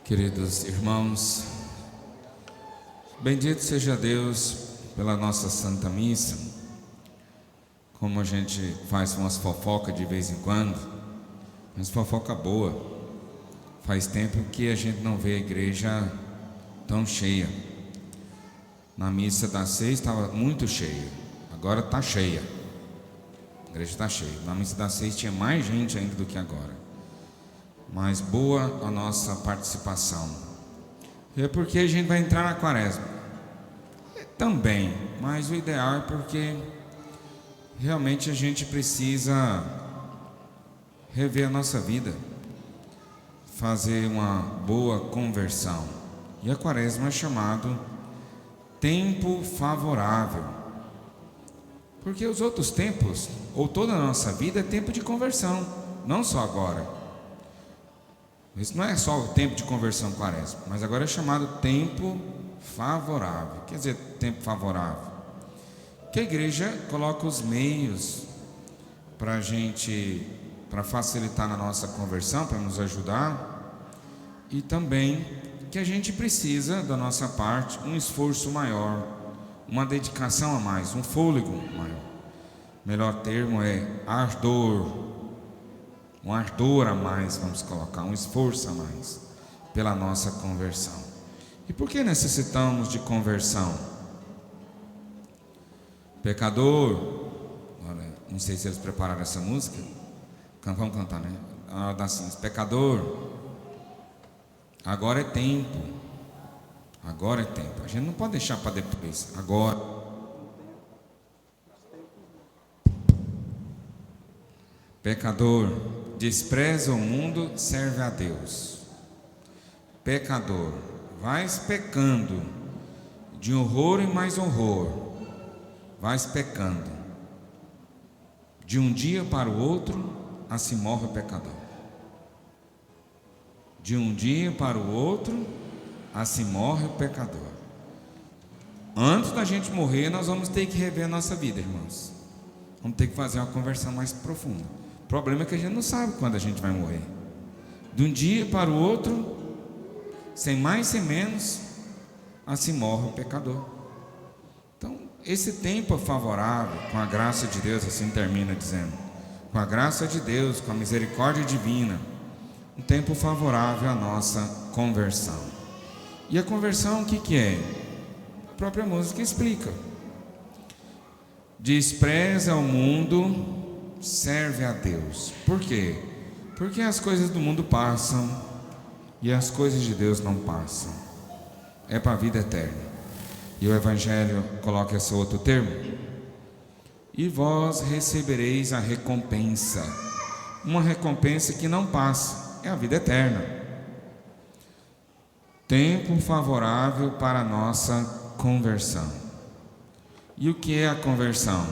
Queridos irmãos, bendito seja Deus pela nossa Santa Missa. Como a gente faz umas fofocas de vez em quando, mas fofoca boa. Faz tempo que a gente não vê a igreja tão cheia. Na missa das 6 estava muito cheia, agora está cheia. A igreja está cheia. Na missa das 6 tinha mais gente ainda do que agora. Mas boa a nossa participação. É porque a gente vai entrar na quaresma. Também, mas o ideal é porque realmente a gente precisa rever a nossa vida, fazer uma boa conversão. E a quaresma é chamado tempo favorável. Porque os outros tempos, ou toda a nossa vida, é tempo de conversão, não só agora. Isso não é só o tempo de conversão quaresma, mas agora é chamado tempo favorável. Quer dizer, tempo favorável, que a igreja coloca os meios para facilitar na nossa conversão, para nos ajudar, e também que a gente precisa da nossa parte um esforço maior, uma dedicação a mais, um fôlego maior. Melhor termo é ardor. Um ardor a mais, vamos colocar, um esforço a mais pela nossa conversão. E por que necessitamos de conversão? Pecador, olha, não sei se eles prepararam essa música, vamos cantar, né? A hora da cinza. Pecador, agora é tempo. Agora é tempo. A gente não pode deixar para depois. Agora. Pecador, despreza o mundo, serve a Deus. Pecador, vais pecando, de horror em mais horror, vais pecando. De um dia para o outro, assim morre o pecador. De um dia para o outro, assim morre o pecador. Antes da gente morrer, nós vamos ter que rever a nossa vida, irmãos. Vamos ter que fazer uma conversão mais profunda. O problema é que a gente não sabe quando a gente vai morrer. De um dia para o outro, sem mais sem menos, assim morre o pecador. Então, esse tempo favorável, com a graça de Deus, assim termina dizendo, com a graça de Deus, com a misericórdia divina, um tempo favorável à nossa conversão. E a conversão o que é? A própria música explica. Despreza o mundo, serve a Deus. Por quê? Porque as coisas do mundo passam e as coisas de Deus não passam. É para a vida eterna. E o Evangelho coloca esse outro termo. E vós recebereis a recompensa. Uma recompensa que não passa. É a vida eterna. Tempo favorável para a nossa conversão. E o que é a conversão?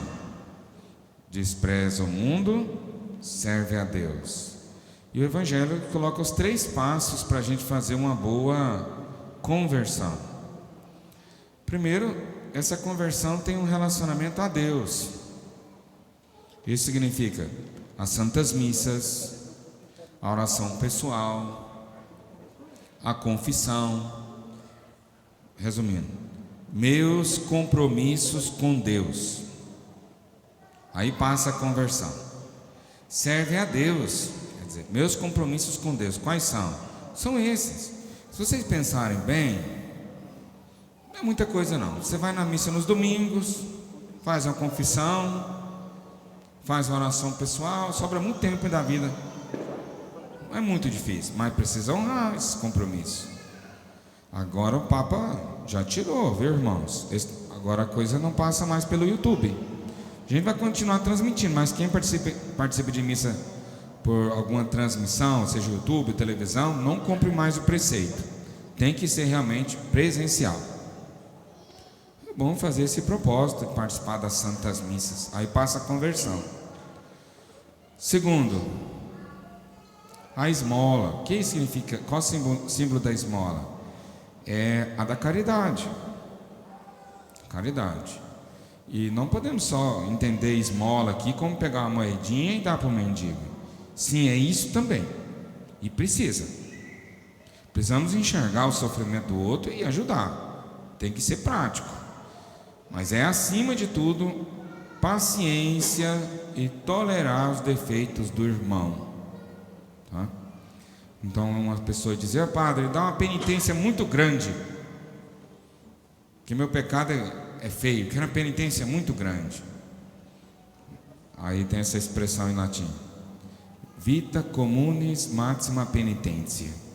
Despreza o mundo, serve a Deus. E o Evangelho coloca os 3 passos para a gente fazer uma boa conversão. Primeiro, essa conversão tem um relacionamento a Deus. Isso significa as santas missas, a oração pessoal, a confissão. Resumindo, meus compromissos com Deus. Aí passa a conversão. Serve a Deus. Quer dizer, meus compromissos com Deus, quais são? São esses. Se vocês pensarem bem, não é muita coisa não. Você vai na missa nos domingos, faz uma confissão, faz uma oração pessoal, sobra muito tempo da vida. Não é muito difícil, mas precisa honrar esses compromissos. Agora o Papa já tirou, viu, irmãos? Agora a coisa não passa mais pelo YouTube. A gente vai continuar transmitindo, mas quem participa de missa por alguma transmissão, seja YouTube, televisão, não cumpre mais o preceito. Tem que ser realmente presencial. É bom fazer esse propósito de participar das santas missas. Aí passa a conversão. Segundo, a esmola. O que significa? Qual o símbolo da esmola? É a da caridade. Caridade. E não podemos só entender esmola aqui como pegar uma moedinha e dar para o mendigo. Sim, é isso também. E precisa. Precisamos enxergar o sofrimento do outro e ajudar. Tem que ser prático. Mas é, acima de tudo, paciência e tolerar os defeitos do irmão. Tá? Então uma pessoa dizia: padre, dá uma penitência muito grande, que meu pecado é feio, quero uma penitência muito grande. Aí tem essa expressão em latim: vita communis maxima penitentia.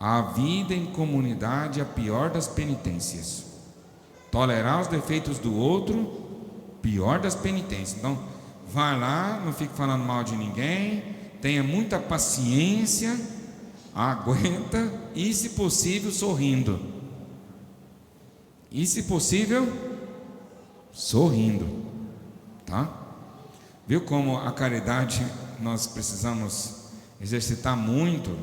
A vida em comunidade é a pior das penitências. Tolerar os defeitos do outro, pior das penitências. Então, vai lá, não fique falando mal de ninguém, tenha muita paciência, aguenta e, se possível, sorrindo. E, se possível, sorrindo. Tá? Viu como a caridade nós precisamos exercitar muito?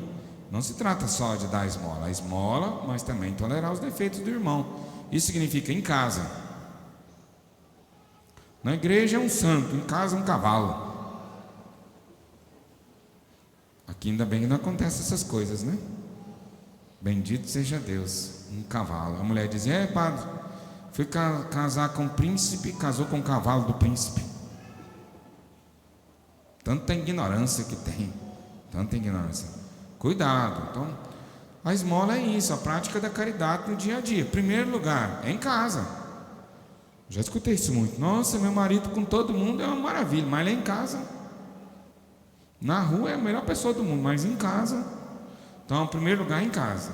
Não se trata só de dar a esmola, mas também tolerar os defeitos do irmão. Isso significa em casa. Na igreja é um santo, em casa é um cavalo. Aqui ainda bem que não acontece essas coisas, né? Bendito seja Deus, um cavalo. A mulher dizia: padre, fui casar com o príncipe, casou com o cavalo do príncipe. Tanta ignorância que tem, tanta ignorância. Cuidado. Então, a esmola é isso, a prática da caridade no dia a dia. Primeiro lugar, é em casa. Já escutei isso muito. Nossa, meu marido com todo mundo é uma maravilha, mas ele é em casa. Na rua é a melhor pessoa do mundo, mas em casa. Então, em primeiro lugar, em casa.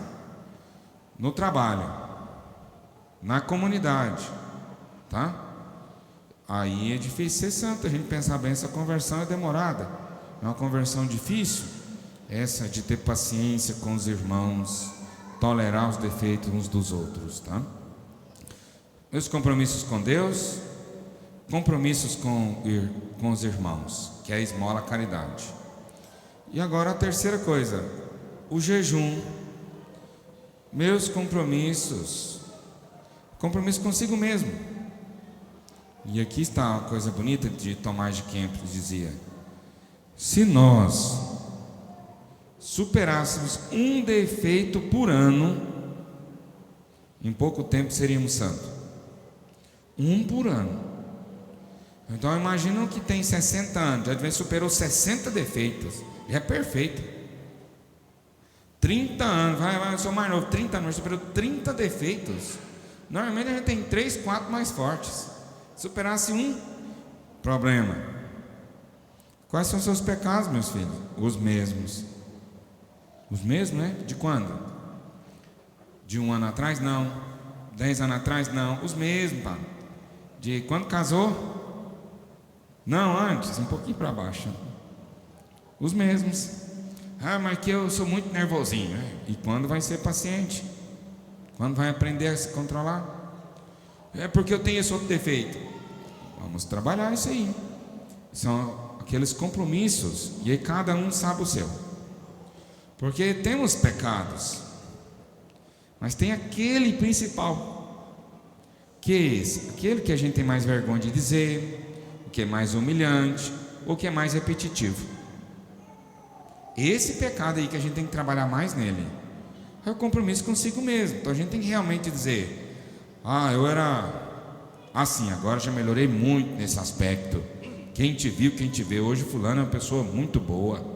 No trabalho. Na comunidade. Tá? Aí é difícil ser santo. A gente pensar bem, essa conversão é demorada. É uma conversão difícil. Essa de ter paciência com os irmãos, tolerar os defeitos uns dos outros, tá? Meus compromissos com Deus, compromissos com os irmãos, que é a esmola, a caridade. E agora a terceira coisa, o jejum. Meus compromissos, compromisso consigo mesmo. E aqui está uma coisa bonita de Tomás de Kempis, dizia: se nós superássemos um defeito por ano, em pouco tempo seríamos santos. Um por ano. Então imagina que tem 60 anos, já superou 60 defeitos, já é perfeito. 30 anos, eu sou mais novo, 30 anos, superou 30 defeitos. Normalmente a gente tem 3, 4 mais fortes. Superasse um, problema. Quais são os seus pecados, meus filhos? Os mesmos. Os mesmos, né? De quando? De 1 ano atrás? Não. 10 anos atrás? Não. Os mesmos, pá. De quando casou? Não, antes, um pouquinho para baixo. Os mesmos. Ah, mas que eu sou muito nervosinho, né? E quando vai ser paciente? Quando vai aprender a se controlar? É porque eu tenho esse outro defeito. Vamos trabalhar isso aí. São aqueles compromissos. E aí cada um sabe o seu. Porque temos pecados, mas tem aquele principal, que é esse, aquele que a gente tem mais vergonha de dizer, o que é mais humilhante, ou que é mais repetitivo. Esse pecado aí que a gente tem que trabalhar mais nele, é o compromisso consigo mesmo. Então a gente tem que realmente dizer: ah, eu era assim, agora já melhorei muito nesse aspecto. Quem te viu, quem te vê, hoje fulano é uma pessoa muito boa.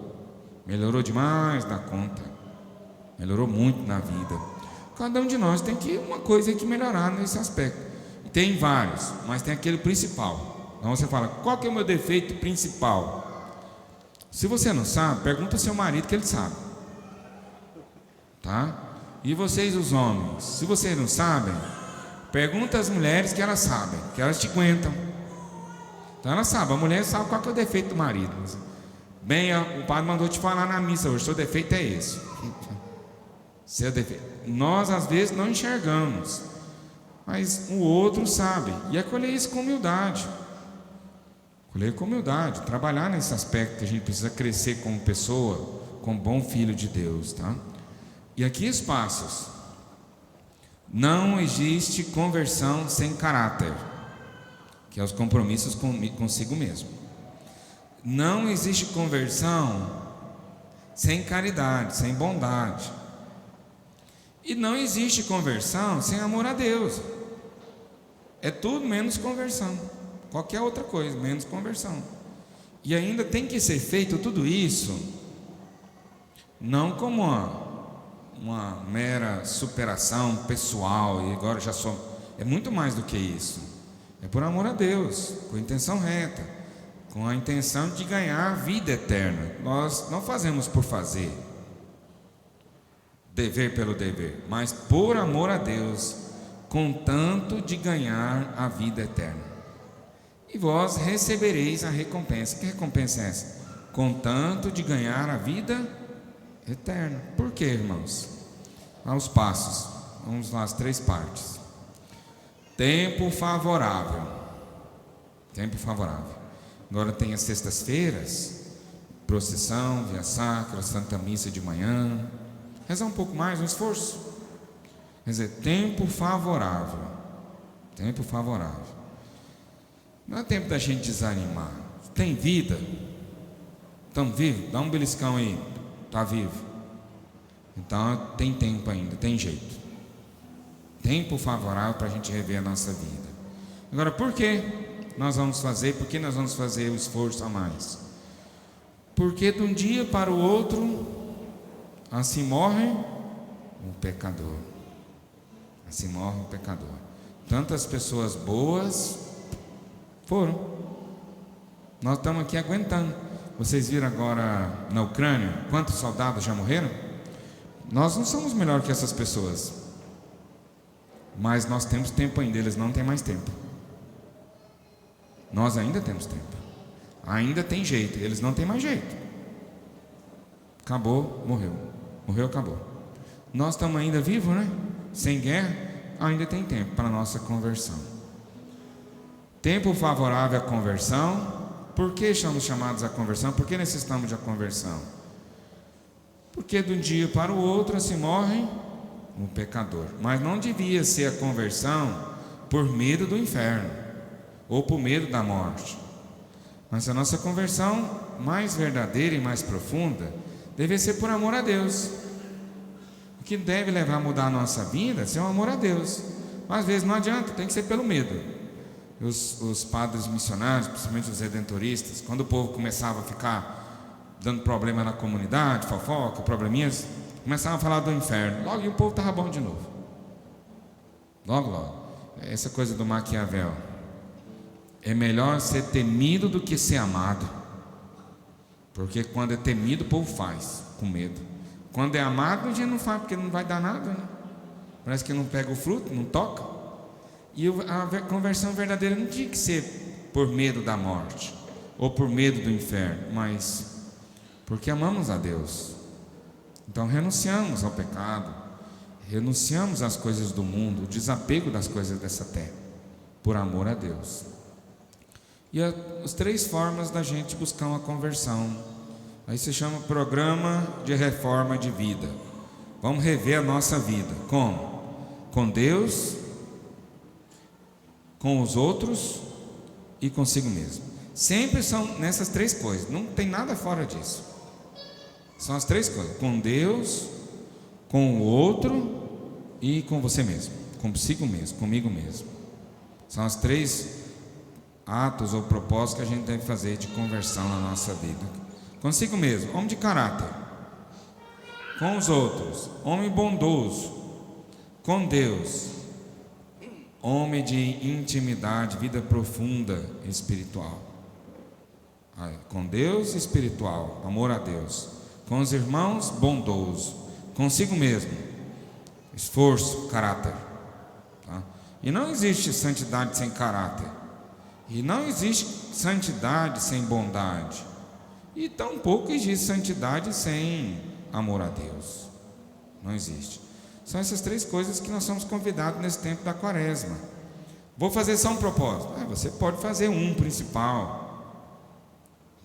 Melhorou demais da conta. Melhorou muito na vida. Cada um de nós tem uma coisa que melhorar nesse aspecto. E tem vários, mas tem aquele principal. Então você fala: qual que é o meu defeito principal? Se você não sabe, pergunta ao seu marido, que ele sabe. Tá? E vocês, os homens, se vocês não sabem, pergunta às mulheres, que elas sabem, que elas te aguentam. Então elas sabem, a mulher sabe qual que é o defeito do marido. Bem, o padre mandou te falar na missa hoje: seu defeito é esse. Seu defeito. Nós às vezes não enxergamos, mas o outro sabe. E acolher isso com humildade. Acolher com humildade. Trabalhar nesse aspecto que a gente precisa crescer como pessoa, como bom filho de Deus, tá? E aqui os passos. Não existe conversão sem caráter, que é os compromissos consigo mesmo. Não existe conversão sem caridade, sem bondade. E não existe conversão sem amor a Deus. É tudo menos conversão. Qualquer outra coisa, menos conversão. E ainda tem que ser feito tudo isso, não como uma mera superação pessoal, e agora já sou. É muito mais do que isso. É por amor a Deus, com a intenção reta, com a intenção de ganhar a vida eterna. Nós não fazemos por fazer, dever pelo dever, mas por amor a Deus, com tanto de ganhar a vida eterna. E vós recebereis a recompensa. Que recompensa é essa? Com tanto de ganhar a vida eterna. Por quê, irmãos? Aos passos, vamos lá, as 3 partes. Tempo favorável. Tempo favorável. Agora tem as sextas-feiras, procissão, via sacra, Santa Missa de manhã. Rezar um pouco mais, um esforço. Quer dizer, tempo favorável. Tempo favorável. Não é tempo da gente desanimar. Tem vida? Estamos vivos? Dá um beliscão aí. Está vivo? Então tem tempo ainda, tem jeito. Tempo favorável para a gente rever a nossa vida. Agora, por que nós vamos fazer? Por que nós vamos fazer o esforço a mais? Porque de um dia para o outro, assim morre um pecador. Assim morre um pecador. Tantas pessoas boas foram. Nós estamos aqui aguentando. Vocês viram agora na Ucrânia quantos soldados já morreram? Nós não somos melhor que essas pessoas, mas nós temos tempo ainda, eles não têm mais tempo. Nós ainda temos tempo, ainda tem jeito, eles não têm mais jeito. Acabou, morreu. Morreu, acabou. Nós estamos ainda vivos, né? Sem guerra, ainda tem tempo para a nossa conversão. Tempo favorável à conversão. Por que somos chamados à conversão? Por que necessitamos de conversão? Porque de um dia para o outro assim morre um pecador. Mas não devia ser a conversão por medo do inferno ou por medo da morte. Mas a nossa conversão mais verdadeira e mais profunda deve ser por amor a Deus. O que deve levar a mudar a nossa vida é ser um amor a Deus. Mas às vezes não adianta, tem que ser pelo medo. Os padres missionários, principalmente os redentoristas, quando o povo começava a ficar dando problema na comunidade, fofoca, probleminhas, começavam a falar do inferno. Logo o povo estava bom de novo. Logo. Essa coisa do Maquiavel. É melhor ser temido do que ser amado. Porque quando é temido, o povo faz, com medo. Quando é amado, a gente não faz, porque não vai dar nada, né? Parece que não pega o fruto, não toca. E a conversão verdadeira não tinha que ser por medo da morte ou por medo do inferno, mas porque amamos a Deus. Então renunciamos ao pecado, renunciamos às coisas do mundo, o desapego das coisas dessa terra, por amor a Deus. E as 3 formas da gente buscar uma conversão. Aí se chama programa de reforma de vida. Vamos rever a nossa vida. Como? Com Deus, com os outros e consigo mesmo. Sempre são nessas 3 coisas, não tem nada fora disso. São as 3 coisas: com Deus, com o outro e com você mesmo, consigo mesmo, comigo mesmo. São as 3 atos ou propósitos que a gente deve fazer de conversão na nossa vida. Consigo mesmo, homem de caráter. Com os outros, homem bondoso. Com Deus, homem de intimidade, vida profunda espiritual. Com Deus, espiritual, amor a Deus. Com os irmãos, bondoso. Consigo mesmo, esforço, caráter. Tá? E não existe santidade sem caráter. E não existe santidade sem bondade. E tampouco existe santidade sem amor a Deus. Não existe. São essas 3 coisas que nós somos convidados nesse tempo da quaresma. Vou fazer só um propósito. Você pode fazer um principal.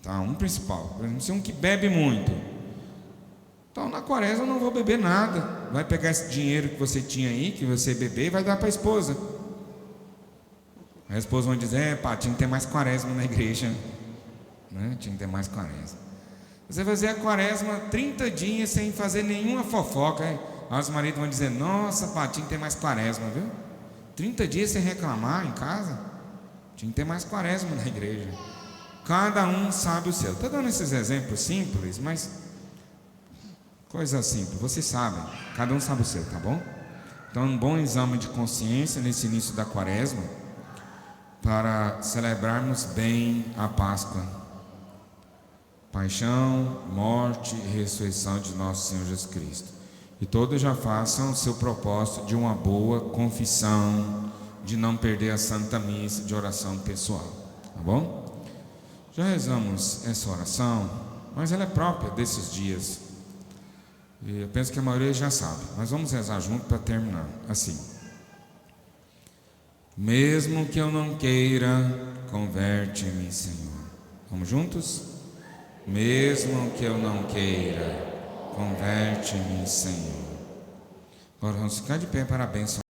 Tá, um principal. Por exemplo, se um que bebe muito. Então na quaresma eu não vou beber nada. Vai pegar esse dinheiro que você tinha aí, que você bebeu, e vai dar para a esposa. A esposa vai dizer: pá, tinha que ter mais quaresma na igreja, né? Tinha que ter mais quaresma. Você fazer a quaresma 30 dias sem fazer nenhuma fofoca. Aí os maridos vão dizer: nossa, Patinho, tem mais quaresma, viu? 30 dias sem reclamar em casa. Tinha que ter mais quaresma na igreja. Cada um sabe o seu. Estou dando esses exemplos simples, mas coisa simples, vocês sabem. Cada um sabe o seu, tá bom? Então, um bom exame de consciência nesse início da quaresma, para celebrarmos bem a Páscoa, paixão, morte e ressurreição de nosso Senhor Jesus Cristo. E todos já façam o seu propósito de uma boa confissão, de não perder a Santa Missa, de oração pessoal, tá bom? Já rezamos essa oração, mas ela é própria desses dias, e eu penso que a maioria já sabe, mas vamos rezar junto para terminar, assim: mesmo que eu não queira, converte-me, Senhor. Vamos juntos? Mesmo que eu não queira, converte-me, Senhor. Agora vamos ficar de pé para a bênção.